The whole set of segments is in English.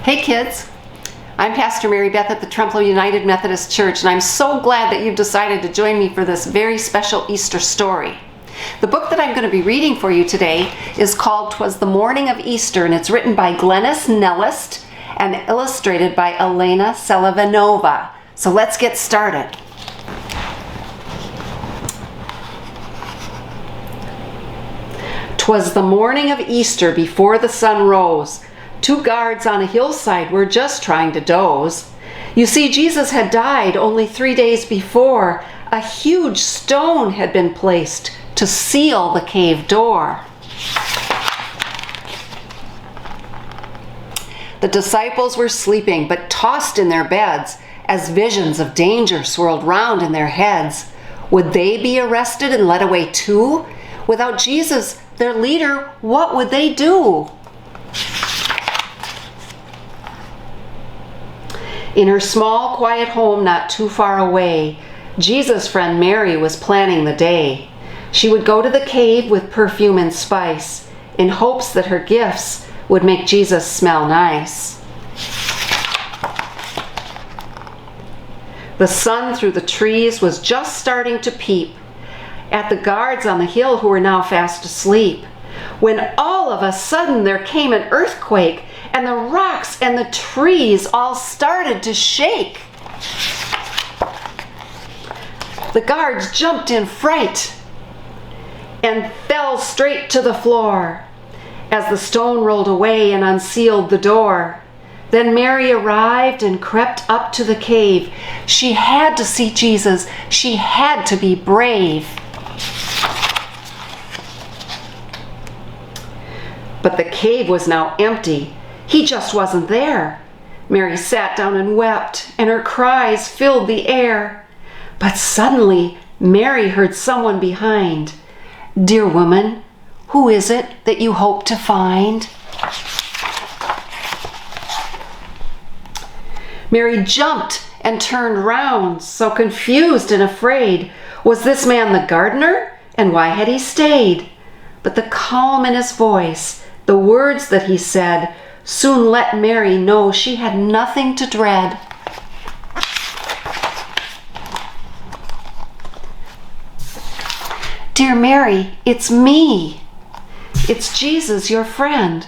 Hey kids, I'm Pastor Mary Beth at the Trempealeau United Methodist Church, and I'm so glad that you've decided to join me for this very special Easter story. The book that I'm going to be reading for you today is called 'Twas the Morning of Easter, and it's written by Glennis Nellist and illustrated by Elena Selivanova. So let's get started. 'Twas the morning of Easter before the sun rose. 2 guards on a hillside were just trying to doze. You see, Jesus had died only 3 days before. A huge stone had been placed to seal the cave door. The disciples were sleeping, but tossed in their beds as visions of danger swirled round in their heads. Would they be arrested and led away too? Without Jesus, their leader, what would they do? In her small, quiet home not too far away, Jesus' friend Mary was planning the day. She would go to the cave with perfume and spice, in hopes that her gifts would make Jesus smell nice. The sun through the trees was just starting to peep at the guards on the hill who were now fast asleep, when all of a sudden there came an earthquake, and the rocks and the trees all started to shake. The guards jumped in fright and fell straight to the floor as the stone rolled away and unsealed the door. Then Mary arrived and crept up to the cave. She had to see Jesus. She had to be brave. But the cave was now empty. He just wasn't there. Mary sat down and wept, and her cries filled the air. But suddenly, Mary heard someone behind. "Dear woman, who is it that you hope to find?" Mary jumped and turned round, so confused and afraid. Was this man the gardener? And why had he stayed? But the calm in his voice, the words that he said, soon let Mary know she had nothing to dread. "Dear Mary, it's me. It's Jesus, your friend.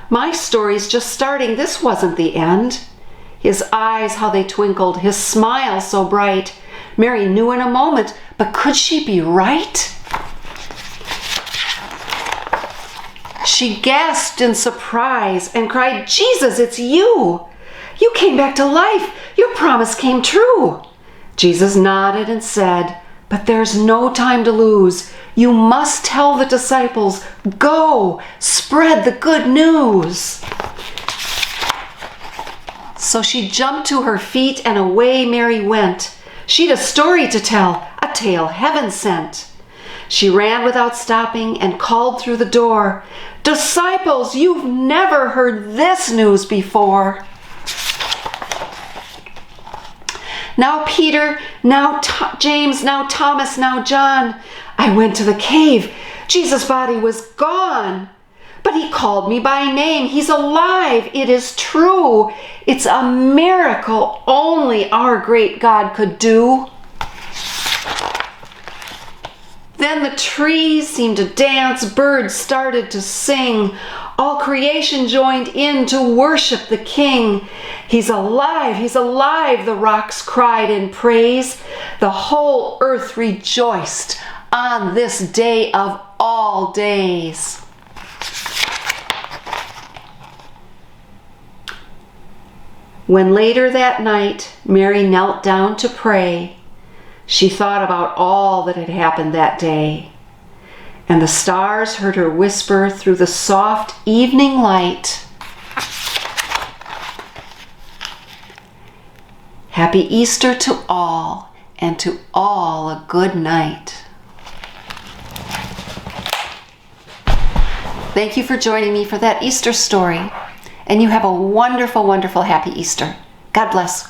My story's just starting. This wasn't the end." His eyes, how they twinkled, his smile so bright. Mary knew in a moment, but could she be right? She gasped in surprise and cried, "Jesus, it's you! You came back to life! Your promise came true!" Jesus nodded and said, "But there's no time to lose. You must tell the disciples. Go, spread the good news." So she jumped to her feet and away Mary went. She'd a story to tell, a tale heaven sent. She ran without stopping and called through the door, "Disciples, you've never heard this news before." Now Peter, now James, now Thomas, now John. I went to the cave. Jesus' body was gone. But he called me by name. He's alive. It is true. It's a miracle only our great God could do. Then the trees seemed to dance, birds started to sing. All creation joined in to worship the King. He's alive, the rocks cried in praise. The whole earth rejoiced on this day of all days. When later that night Mary knelt down to pray, she thought about all that had happened that day, and the stars heard her whisper through the soft evening light, "Happy Easter to all, and to all a good night." Thank you for joining me for that Easter story, and you have a wonderful, wonderful, happy Easter. God bless.